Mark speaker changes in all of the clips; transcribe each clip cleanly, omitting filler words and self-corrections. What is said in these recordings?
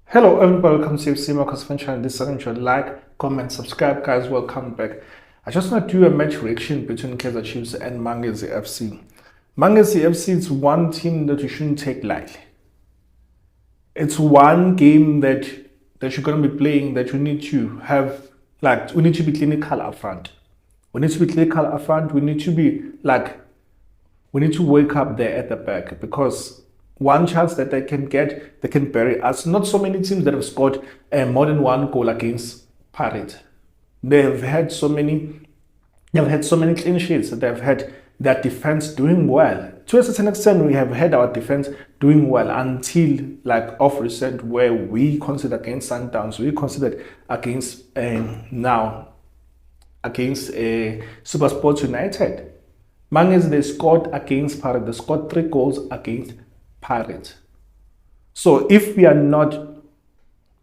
Speaker 1: Hello everybody, welcome to Msimango channel. This is like, comment, subscribe, guys. Welcome back. I just want to do a match reaction between Kaizer Chiefs and Msimango FC. Msimango FC is one team that you shouldn't take lightly. It's one game that you're gonna be playing that you need to have, like, we need to be clinical up front. We need to be clinical up front. We need to be like, we need to wake up there at the back, because one chance that they can get, they can bury us. Not so many teams that have scored more than one goal against Pirates. They've had so many clean sheets. They've had their defense doing well. To a certain extent, we have had our defense doing well until, like, of recent, where we considered against Sundowns, we considered against Super Sports United. Mangas, they scored against Pirates. They scored 3 goals against Pirates. So if we are not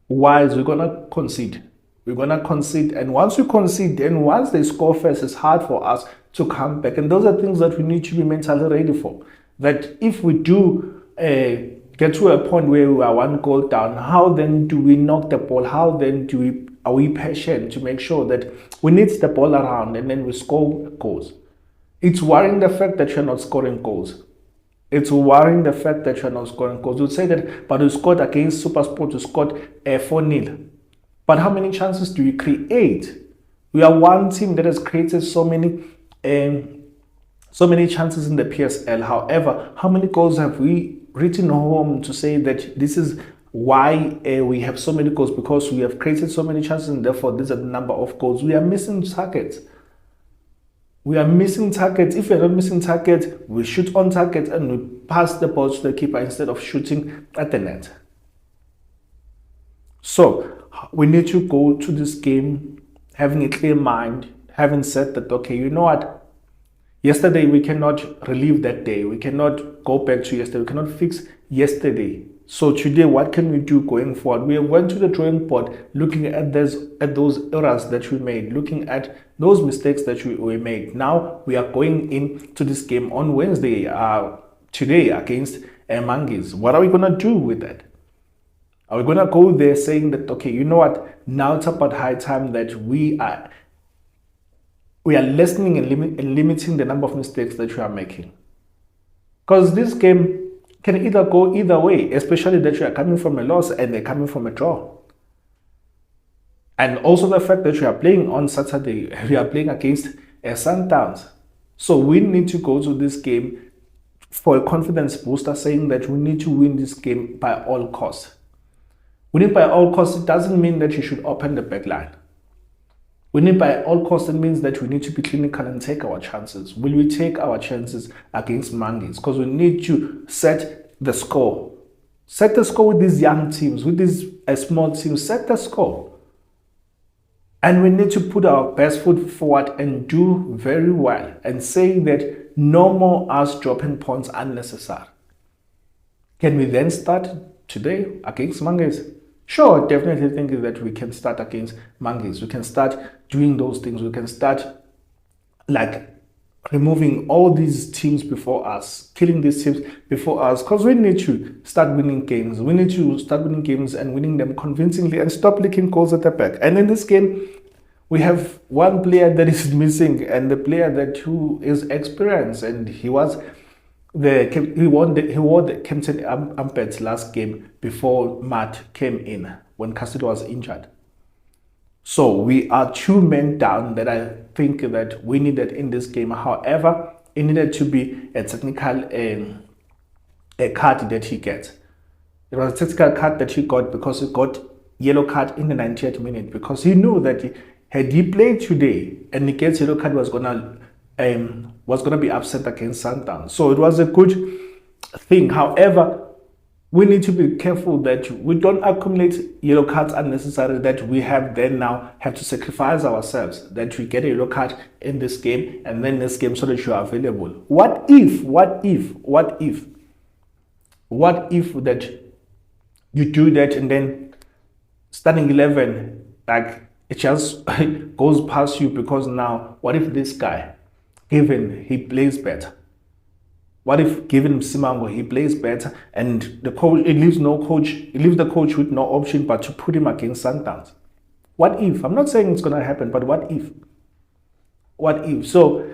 Speaker 1: wise, we're gonna concede. We're gonna concede, and once we concede, and once they score first, it's hard for us to come back. And those are things that we need to be mentally ready for. That if we do get to a point where we are 1 goal down, how then do we knock the ball? How then are we patient to make sure that we need the ball around and then we score goals? It's worrying the fact that you're not scoring goals. It's worrying the fact that you're not scoring goals. You'd say that, but you scored against Super Sport, you scored 4-0. But how many chances do you create? We are one team that has created so many chances in the PSL. However, how many goals have we written home to say that this is why we have so many goals? Because we have created so many chances, and therefore this is the number of goals. We are missing targets. We are missing targets. If we're not missing targets, we shoot on target and we pass the ball to the keeper instead of shooting at the net. So we need to go to this game having a clear mind, having said that, okay, you know what? Yesterday we cannot relive that day. We cannot go back to yesterday. We cannot fix yesterday. So today, what can we do going forward? We went to the drawing board, looking at those errors that we made, looking at those mistakes that we made. Now we are going into this game on Wednesday, today, against Msimango. What are we going to do with that? Are we going to go there saying that, okay, you know what? Now it's about high time that we are lessening and limiting the number of mistakes that we are making? Because this game can either go either way, especially that you are coming from a loss and they're coming from a draw. And also the fact that you are playing on Saturday, we are playing against Sundowns. So we need to go to this game for a confidence booster, saying that we need to win this game by all costs. Winning by all costs, it doesn't mean that you should open the back line. Winning by all costs, it means that we need to be clinical and take our chances. Will we take our chances against Msimango? Because we need to set the score. Set the score with these young teams, with these small teams. Set the score. And we need to put our best foot forward and do very well and say that no more us dropping points unnecessary. Can we then start today against Msimango? Sure, definitely think that we can start against Msimango. We can start doing those things. We can start, like, removing all these teams before us, killing these teams before us, because we need to start winning games. We need to start winning games and winning them convincingly and stop leaking goals at the back. And in this game, we have one player that is missing, and the player who is experienced, and he wore the captain armband last game before Matt came in when Castile was injured. So we are 2 men down that I think that we needed in this game. However, it needed to be a technical a card that he gets. It was a technical card that he got because he got yellow card in the 90th minute, because he knew that had he played today and he gets yellow card, was gonna be upset against Sundowns. So it was a good thing. However, we need to be careful that we don't accumulate yellow cards unnecessarily, that we have to sacrifice ourselves, that we get a yellow card in this game and then this game so that you are available. What if that you do that and then starting 11, like, It just goes past you because now, what if this guy, given he plays better? What if given Msimango he plays better and the coach it leaves the coach with no option but to put him against Sundowns? What if? I'm not saying it's gonna happen, but what if? What if? So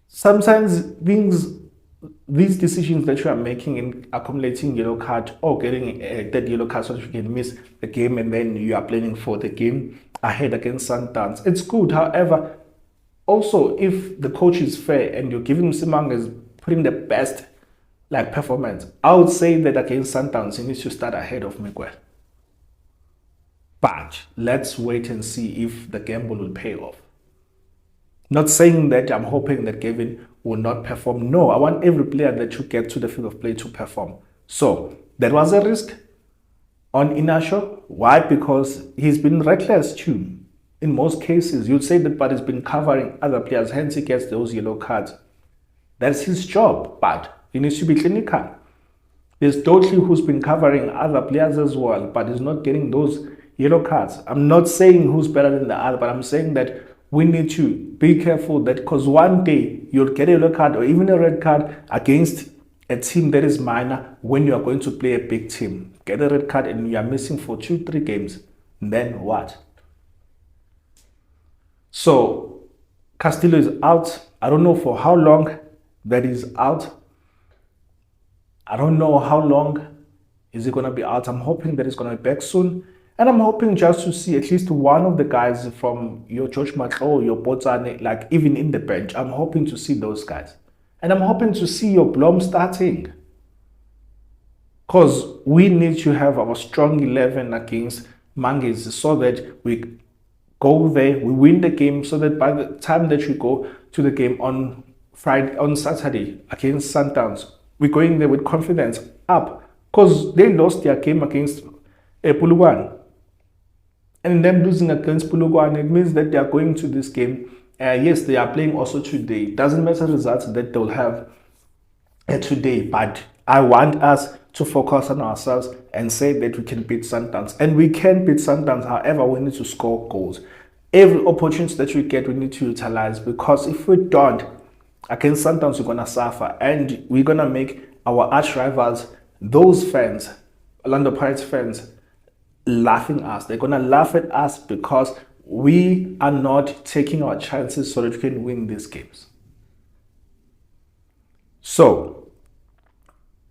Speaker 1: sometimes these decisions that you are making in accumulating yellow card or getting a third yellow card so that you can miss the game and then you are planning for the game ahead against Sundowns, it's good. However, also if the coach is fair and you're giving Msimango is putting the best performance, I would say that against Sundowns he needs to start ahead of Miguel. But let's wait and see if the gamble will pay off. Not saying that I'm hoping that Gavin will not perform. No, I want every player that you get to the field of play to perform. So that was a risk on Inacho. Why? Because he's been reckless too. In most cases, you'd say that, but he's been covering other players, hence he gets those yellow cards. That's his job, but he needs to be clinical. There's Dotli who's been covering other players as well, but he's not getting those yellow cards. I'm not saying who's better than the other, but I'm saying that we need to be careful that because one day you'll get a yellow card or even a red card against a team that is minor when you are going to play a big team. Get a red card and you are missing for 2-3 games. Then what? So Castillo is out. I don't know for how long that is out. I don't know how long is he going to be out. I'm hoping that he's going to be back soon. And I'm hoping just to see at least one of the guys from your George Matlo, your Botsane, even in the bench. I'm hoping to see those guys. And I'm hoping to see your Blom starting. Because we need to have our strong 11 against Mangies so that we go there, we win the game, so that by the time that you go to the game on Saturday against Sundowns, we're going there with confidence up. Because they lost their game against Puluwan. And them losing against Puluwan, it means that they are going to this game. Yes, they are playing also today. It doesn't matter the results that they'll have today, but I want us to focus on ourselves and say that we can beat Sundowns. And we can beat Sundowns, however, we need to score goals. Every opportunity that we get, we need to utilize, because if we don't, against Sundowns, we're going to suffer. And we're going to make our arch rivals, those fans, Orlando Pirates fans, laughing us. They're going to laugh at us because we are not taking our chances so that we can win these games. So,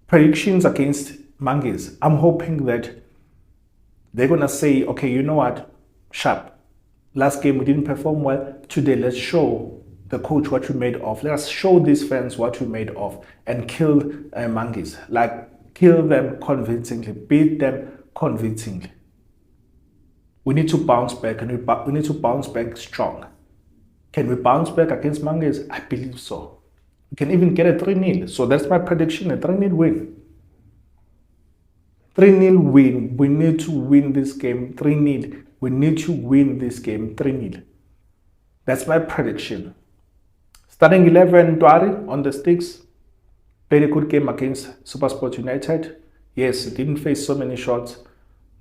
Speaker 1: predictions against Mangies. I'm hoping that they're going to say, okay, you know what, sharp. Last game we didn't perform well. Today, let's show the coach what we made of. Let's show these fans what we made of and kill Mangies. Kill them convincingly, beat them convincingly. We need to bounce back, and we need to bounce back strong. Can we bounce back against Mangies? I believe so. We can even get a 3-0. So that's my prediction, a 3-0 win. 3-0 win. We need to win this game 3-0. We need to win this game 3-0. That's my prediction. Starting 11, Dwari on the sticks. Played a good game against SuperSport United. Yes, he didn't face so many shots.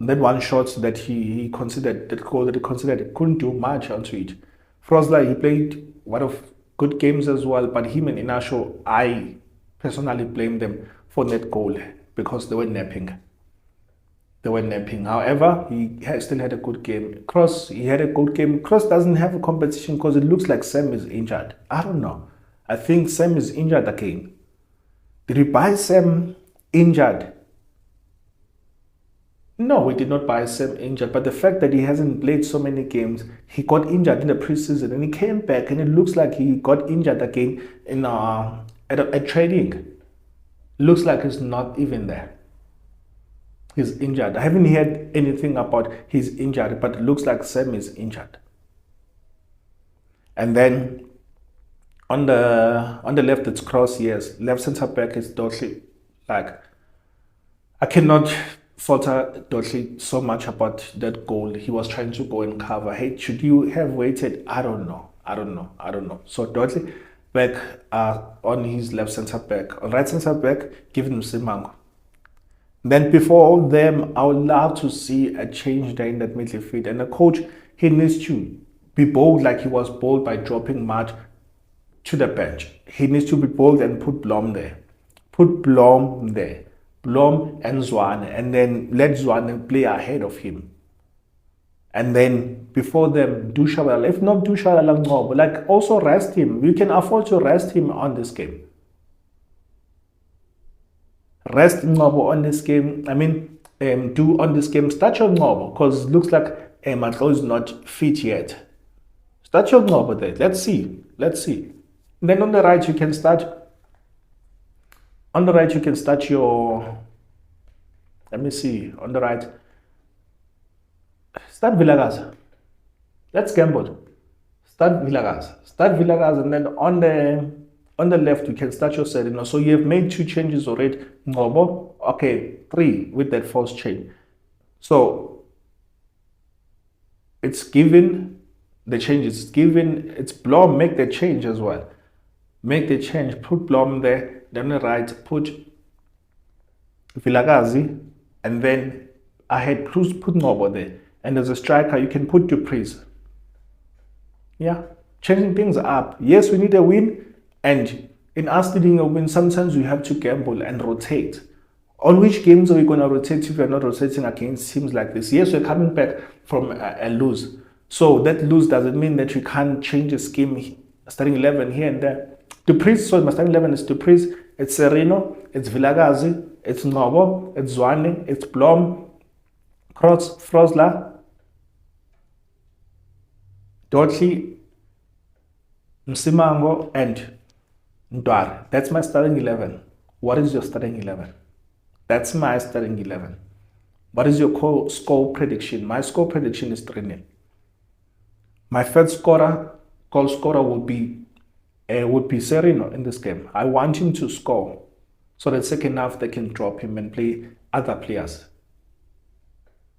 Speaker 1: That one shot that he considered, that goal that he considered, he couldn't do much onto it. Frosler, he played one of good games as well, but him and Inacho, I personally blame them for that goal because they were napping. However, he still had a good game. Cross, he had a good game. Cross doesn't have a competition because it looks like Sam is injured. I don't know. I think Sam is injured again. Did we buy Sam injured? No, we did not buy Sam injured, but the fact that he hasn't played so many games, he got injured in the preseason and he came back and it looks like he got injured again in at training. Looks like he's not even there. He's injured. I haven't heard anything about his injury, but it looks like Sam is injured. And then on the left, it's Cross. Yes, left centre back is Dotli. I cannot falter Dotli so much about that goal. He was trying to go and cover. Hey, should you have waited? I don't know. So Dotli back on his left centre back. On right centre back, give him Msimango. Then before all them, I would love to see a change there in that midfield. And the coach he needs to be bold like he was bold by dropping Mud to the bench. He needs to be bold and put Blom there. Put Blom there. Blom and Zwane, and then let Zwane play ahead of him. And then before them, do Shabalala. If not, do Shabalala Ngcobo. Like, also rest him. You can afford to rest him on this game. Rest Ngcobo on this game. I mean, do on this game. Start your Ngcobo, because it looks like Matlo is not fit yet. Start your Ngcobo there. Let's see. Let's see. And then on the right, you can start. On the right, you can start your. Let me see. On the right. Start Vilakazi. Let's gamble. Start Vilakazi. Start Vilakazi, and then on the left you can start your Serino. So you have made 2 changes already. Ngcobo, okay, 3 with that first change. So it's given the changes. It's given. It's Blom. Make the change as well. Make the change. Put Blom there. Then on the right, put Vilakazi, and then ahead, put Ngcobo there. And as a striker, you can put Preez. Yeah, changing things up. Yes, we need a win. And in us needing a win, sometimes we have to gamble and rotate. On which games are we going to rotate if we're not rotating against teams like this? Yes, we're coming back from a lose. So that lose doesn't mean that we can't change the scheme, starting 11 here and there. Preez, so my starting 11 is Preez, it's Sereno, it's Vilakazi, it's Ngcobo, it's Zwane, it's Blom, Frosler, Dotli, Msimango, and Ndware. That's my starting 11. What is your starting 11? That's my starting 11. What is your score prediction? My score prediction is 3-0. My first goal scorer would be Sereno in this game. I want him to score so that second half they can drop him and play other players.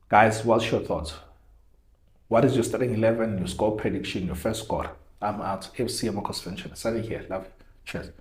Speaker 1: Guys, what's your thoughts? What is your starting 11, your score prediction, your first score? I'm out. FC Amakhosi. Sorry here. Love you. Cheers.